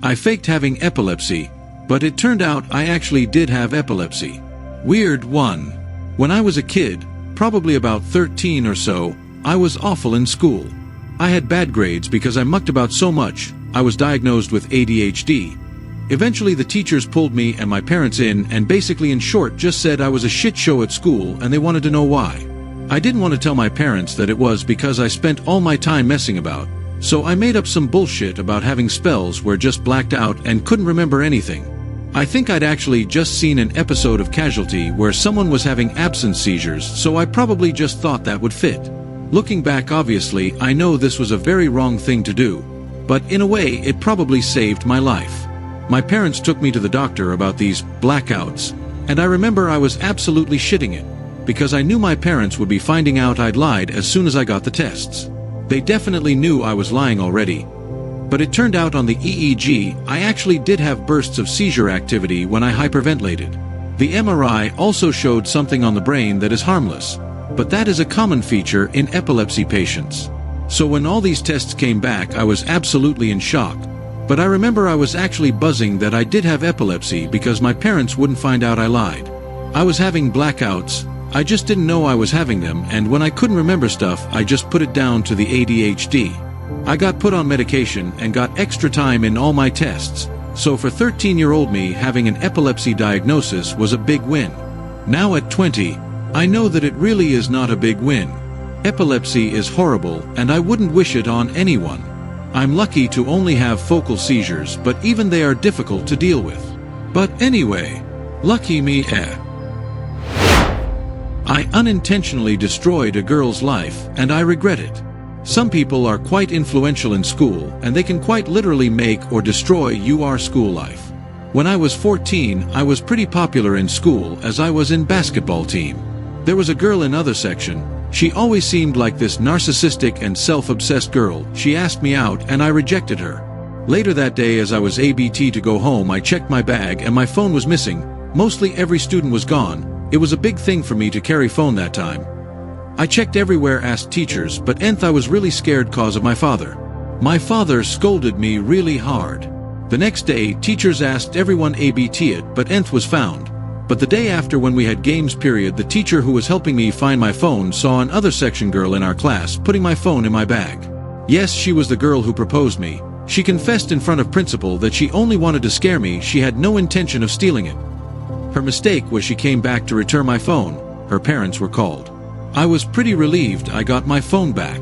I faked having epilepsy, but it turned out I actually did have epilepsy. Weird one. When I was a kid, probably about 13 or so, I was awful in school. I had bad grades because I mucked about so much. I was diagnosed with ADHD. Eventually the teachers pulled me and my parents in and basically in short just said I was a shit show at school and they wanted to know why. I didn't want to tell my parents that it was because I spent all my time messing about, so I made up some bullshit about having spells where just blacked out and couldn't remember anything. I think I'd actually just seen an episode of Casualty where someone was having absence seizures, so I probably just thought that would fit. Looking back, obviously, I know this was a very wrong thing to do, but in a way it probably saved my life. My parents took me to the doctor about these blackouts, and I remember I was absolutely shitting it, because I knew my parents would be finding out I'd lied as soon as I got the tests. They definitely knew I was lying already. But it turned out on the EEG, I actually did have bursts of seizure activity when I hyperventilated. The MRI also showed something on the brain that is harmless, but that is a common feature in epilepsy patients. So when all these tests came back, I was absolutely in shock. But I remember I was actually buzzing that I did have epilepsy because my parents wouldn't find out I lied. I was having blackouts, I just didn't know I was having them, and when I couldn't remember stuff, I just put it down to the ADHD. I got put on medication and got extra time in all my tests, so for 13-year-old me, having an epilepsy diagnosis was a big win. Now at 20, I know that it really is not a big win. Epilepsy is horrible, and I wouldn't wish it on anyone. I'm lucky to only have focal seizures, but even they are difficult to deal with. But anyway, lucky me I unintentionally destroyed a girl's life, and I regret it. Some people are quite influential in school, and they can quite literally make or destroy your school life. When I was 14, I was pretty popular in school as I was in basketball team. There was a girl in other section. She always seemed like this narcissistic and self-obsessed girl. She asked me out and I rejected her. Later that day, as I was ABT to go home, I checked my bag and my phone was missing. Mostly every student was gone. It was a big thing for me to carry phone that time. I checked everywhere, asked teachers, but I was really scared cause of my father. My father scolded me really hard. The next day, teachers asked everyone ABT it, but was found. But the day after, when we had games period, the teacher who was helping me find my phone saw an other section girl in our class putting my phone in my bag. Yes, she was the girl who proposed me. She confessed in front of principal that she only wanted to scare me. She had no intention of stealing it. Her mistake was she came back to return my phone. Her parents were called. I was pretty relieved I got my phone back.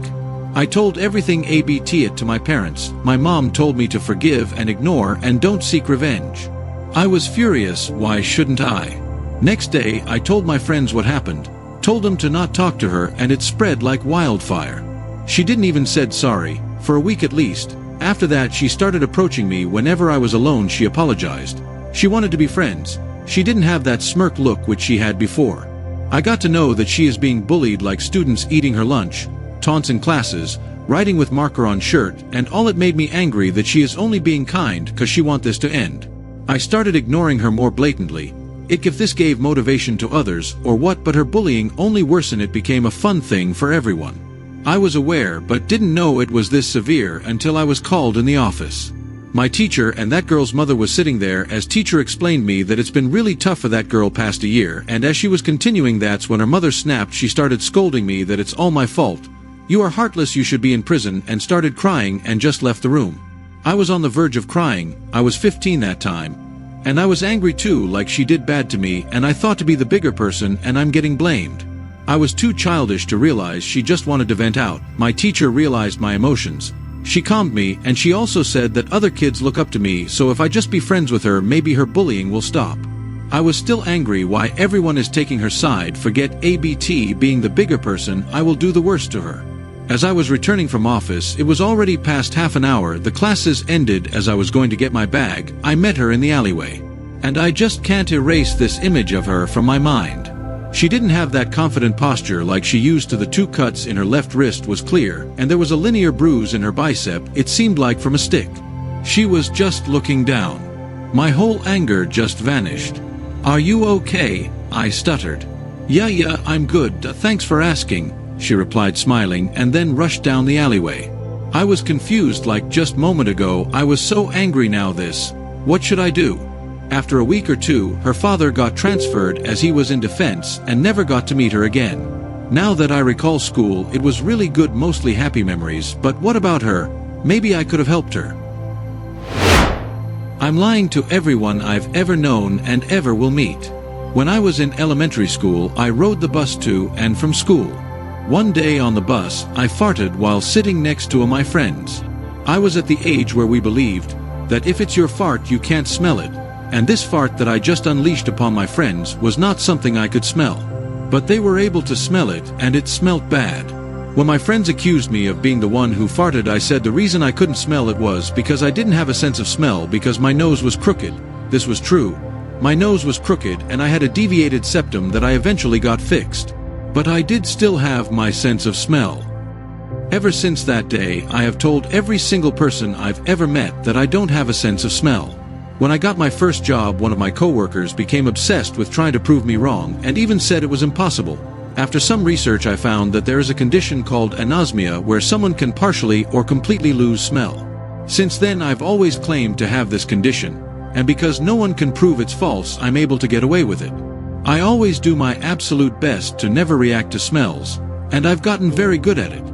I told everything ABT it to my parents. My mom told me to forgive and ignore and don't seek revenge. I was furious. Why shouldn't I? Next day, I told my friends what happened, told them to not talk to her, and it spread like wildfire. She didn't even said sorry, for a week at least. After that, she started approaching me whenever I was alone. She apologized. She wanted to be friends. She didn't have that smirk look which she had before. I got to know that she is being bullied, like students eating her lunch, taunts in classes, writing with marker on shirt, and all. It made me angry that she is only being kind cause she want this to end. I started ignoring her more blatantly. If this gave motivation to others or what, but her bullying only worsened. It became a fun thing for everyone. I was aware but didn't know it was this severe until I was called in the office. My teacher and that girl's mother was sitting there. As teacher explained me that it's been really tough for that girl past a year, and as she was continuing, that's when her mother snapped. She started scolding me that it's all my fault. You are heartless, you should be in prison, and started crying and just left the room. I was on the verge of crying. I was 15 that time. And I was angry too, like she did bad to me, and I thought to be the bigger person and I'm getting blamed. I was too childish to realize she just wanted to vent out. My teacher realized my emotions. She calmed me, and she also said that other kids look up to me, so if I just be friends with her, maybe her bullying will stop. I was still angry why everyone is taking her side. Forget ABT being the bigger person, I will do the worst to her. As I was returning from office, it was already past half an hour. The classes ended. As I was going to get my bag, I met her in the alleyway. And I just can't erase this image of her from my mind. She didn't have that confident posture like she used to. The 2 cuts in her left wrist was clear, and there was a linear bruise in her bicep. It seemed like from a stick. She was just looking down. My whole anger just vanished. "Are you okay?" I stuttered. Yeah, I'm good. Thanks for asking," she replied, smiling, and then rushed down the alleyway. I was confused like just moment ago. I was so angry now this. What should I do? After a week or two, her father got transferred as he was in defense and never got to meet her again. Now that I recall school, it was really good, mostly happy memories, but what about her? Maybe I could have helped her. I'm lying to everyone I've ever known and ever will meet. When I was in elementary school, I rode the bus to and from school. One day on the bus, I farted while sitting next to my friends. I was at the age where we believed that if it's your fart you can't smell it, and this fart that I just unleashed upon my friends was not something I could smell. But they were able to smell it, and it smelt bad. When my friends accused me of being the one who farted, I said the reason I couldn't smell it was because I didn't have a sense of smell because my nose was crooked. This was true. My nose was crooked and I had a deviated septum that I eventually got fixed. But I did still have my sense of smell. Ever since that day, I have told every single person I've ever met that I don't have a sense of smell. When I got my first job, one of my coworkers became obsessed with trying to prove me wrong and even said it was impossible. After some research, I found that there is a condition called anosmia where someone can partially or completely lose smell. Since then, I've always claimed to have this condition, and because no one can prove it's false, I'm able to get away with it. I always do my absolute best to never react to smells, and I've gotten very good at it.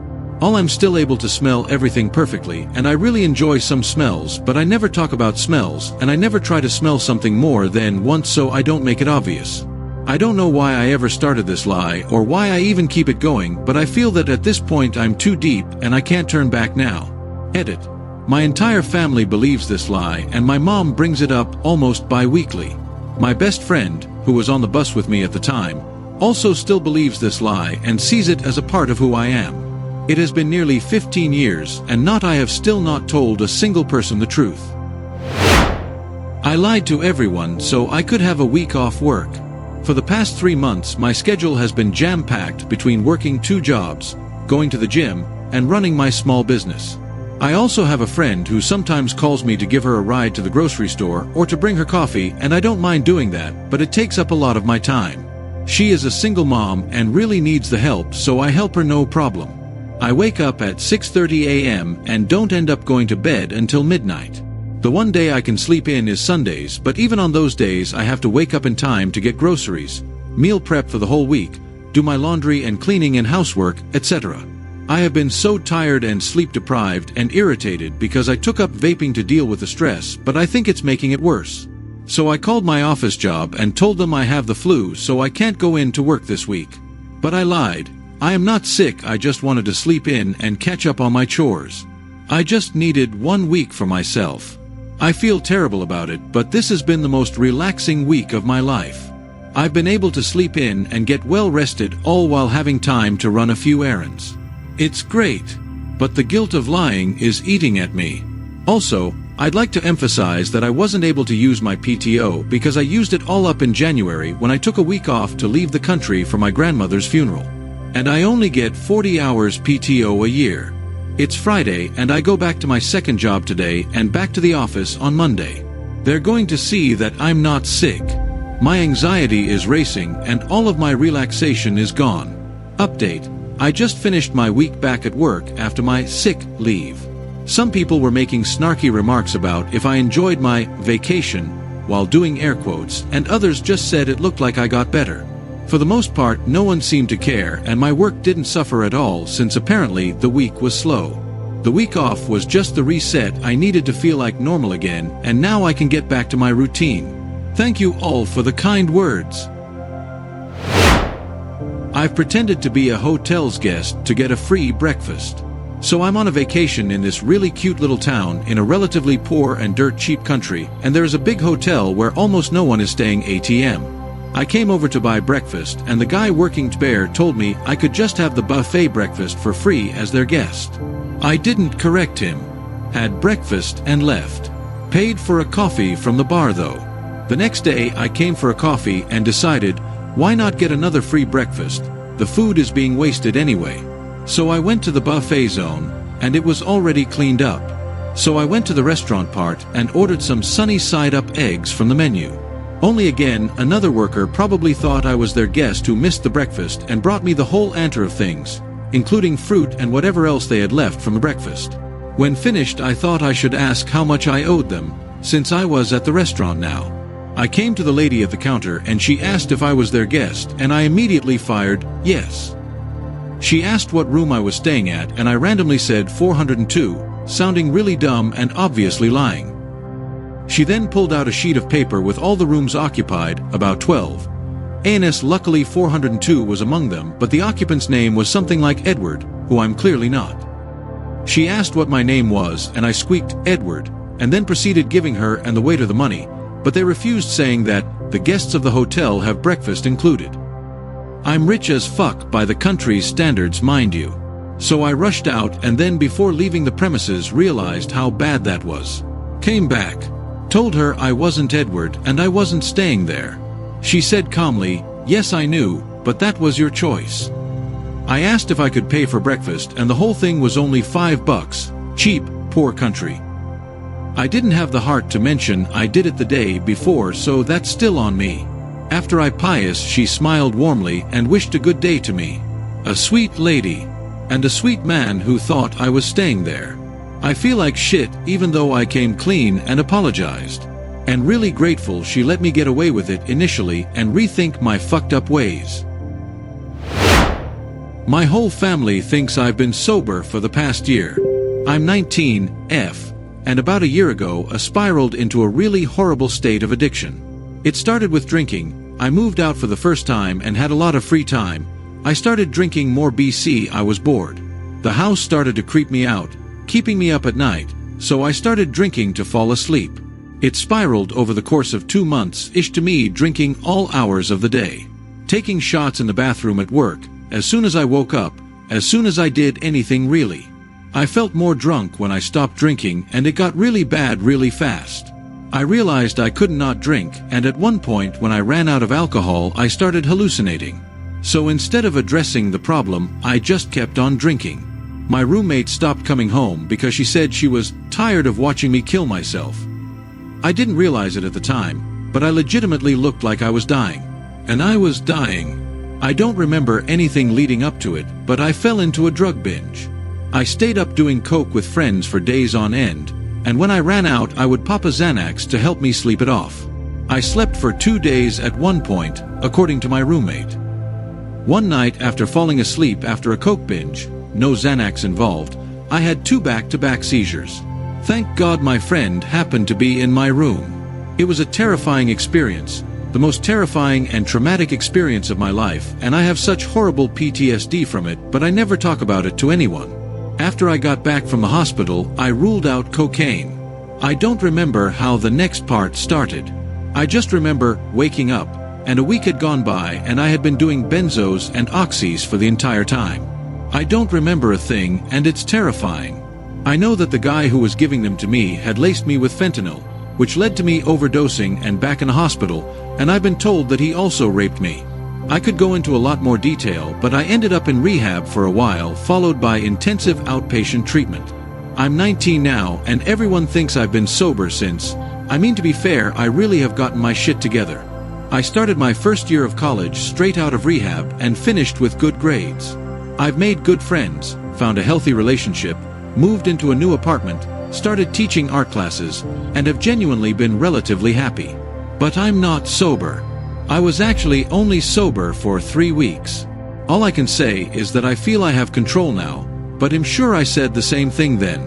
I'm still able to smell everything perfectly, and I really enjoy some smells, but I never talk about smells, and I never try to smell something more than once so I don't make it obvious. I don't know why I ever started this lie or why I even keep it going, but I feel that at this point I'm too deep and I can't turn back now. Edit. My entire family believes this lie, and my mom brings it up almost bi-weekly. My best friend, who was on the bus with me at the time, also still believes this lie and sees it as a part of who I am. It has been nearly 15 years, and I have still not told a single person the truth. I lied to everyone so I could have a week off work. For the past 3 months, my schedule has been jam-packed between working 2 jobs, going to the gym, and running my small business. I also have a friend who sometimes calls me to give her a ride to the grocery store or to bring her coffee, and I don't mind doing that, but it takes up a lot of my time. She is a single mom and really needs the help, so I help her no problem. I wake up at 6:30 a.m. and don't end up going to bed until midnight. The one day I can sleep in is Sundays, but even on those days I have to wake up in time to get groceries, meal prep for the whole week, do my laundry and cleaning and housework, etc. I have been so tired and sleep deprived and irritated because I took up vaping to deal with the stress, but I think it's making it worse. So I called my office job and told them I have the flu, so I can't go in to work this week. But I lied. I am not sick, I just wanted to sleep in and catch up on my chores. I just needed 1 week for myself. I feel terrible about it, but this has been the most relaxing week of my life. I've been able to sleep in and get well rested, all while having time to run a few errands. It's great, but the guilt of lying is eating at me. Also, I'd like to emphasize that I wasn't able to use my PTO because I used it all up in January when I took a week off to leave the country for my grandmother's funeral. And I only get 40 hours PTO a year. It's Friday and I go back to my second job today and back to the office on Monday. They're going to see that I'm not sick. My anxiety is racing and all of my relaxation is gone. Update. I just finished my week back at work after my sick leave. Some people were making snarky remarks about if I enjoyed my vacation, while doing air quotes, and others just said it looked like I got better. For the most part, no one seemed to care, and my work didn't suffer at all since apparently the week was slow. The week off was just the reset I needed to feel like normal again, and now I can get back to my routine. Thank you all for the kind words. I've pretended to be a hotel's guest to get a free breakfast. So I'm on a vacation in this really cute little town in a relatively poor and dirt cheap country, and there is a big hotel where almost no one is staying ATM. I came over to buy breakfast, and the guy working there told me I could just have the buffet breakfast for free as their guest. I didn't correct him. Had breakfast and left. Paid for a coffee from the bar though. The next day I came for a coffee and decided, why not get another free breakfast? The food is being wasted anyway. So I went to the buffet zone, and it was already cleaned up. So I went to the restaurant part and ordered some sunny side up eggs from the menu. Only again, another worker probably thought I was their guest who missed the breakfast and brought me the whole anter of things, including fruit and whatever else they had left from the breakfast. When finished, I thought I should ask how much I owed them, since I was at the restaurant now. I came to the lady at the counter and she asked if I was their guest, and I immediately fired, yes. She asked what room I was staying at and I randomly said 402, sounding really dumb and obviously lying. She then pulled out a sheet of paper with all the rooms occupied, about 12. Luckily 402 was among them, but the occupant's name was something like Edward, who I'm clearly not. She asked what my name was and I squeaked, Edward, and then proceeded giving her and the waiter the money, but they refused, saying that the guests of the hotel have breakfast included. I'm rich as fuck by the country's standards, mind you. So I rushed out and then before leaving the premises realized how bad that was. Came back. Told her I wasn't Edward and I wasn't staying there. She said calmly, yes I knew, but that was your choice. I asked if I could pay for breakfast and the whole thing was only $5. Cheap, poor country. I didn't have the heart to mention I did it the day before, so that's still on me. After I pious, she smiled warmly and wished a good day to me. A sweet lady. And a sweet man who thought I was staying there. I feel like shit even though I came clean and apologized. And really grateful she let me get away with it initially and rethink my fucked up ways. My whole family thinks I've been sober for the past year. I'm 19, and about a year ago I spiraled into a really horrible state of addiction. It started with drinking. I moved out for the first time and had a lot of free time. I started drinking more BC. I was bored. The house started to creep me out, keeping me up at night, so I started drinking to fall asleep. It spiraled over the course of 2 months-ish to me drinking all hours of the day. Taking shots in the bathroom at work, as soon as I woke up, as soon as I did anything really. I felt more drunk when I stopped drinking and it got really bad really fast. I realized I could not drink, and at one point when I ran out of alcohol I started hallucinating. So instead of addressing the problem, I just kept on drinking. My roommate stopped coming home because she said she was tired of watching me kill myself. I didn't realize it at the time, but I legitimately looked like I was dying. And I was dying. I don't remember anything leading up to it, but I fell into a drug binge. I stayed up doing coke with friends for days on end, and when I ran out I would pop a Xanax to help me sleep it off. I slept for 2 days at one point, according to my roommate. One night after falling asleep after a coke binge, no Xanax involved, I had 2 back-to-back seizures. Thank God my friend happened to be in my room. It was a terrifying experience, the most terrifying and traumatic experience of my life, and I have such horrible PTSD from it, but I never talk about it to anyone. After I got back from the hospital, I ruled out cocaine. I don't remember how the next part started. I just remember waking up, and a week had gone by and I had been doing benzos and oxys for the entire time. I don't remember a thing, and it's terrifying. I know that the guy who was giving them to me had laced me with fentanyl, which led to me overdosing and back in a hospital, and I've been told that he also raped me. I could go into a lot more detail, but I ended up in rehab for a while, followed by intensive outpatient treatment. I'm 19 now, and everyone thinks I've been sober since. I mean, to be fair, I really have gotten my shit together. I started my first year of college straight out of rehab and finished with good grades. I've made good friends, found a healthy relationship, moved into a new apartment, started teaching art classes, and have genuinely been relatively happy. But I'm not sober. I was actually only sober for 3 weeks. All I can say is that I feel I have control now, but I'm sure I said the same thing then.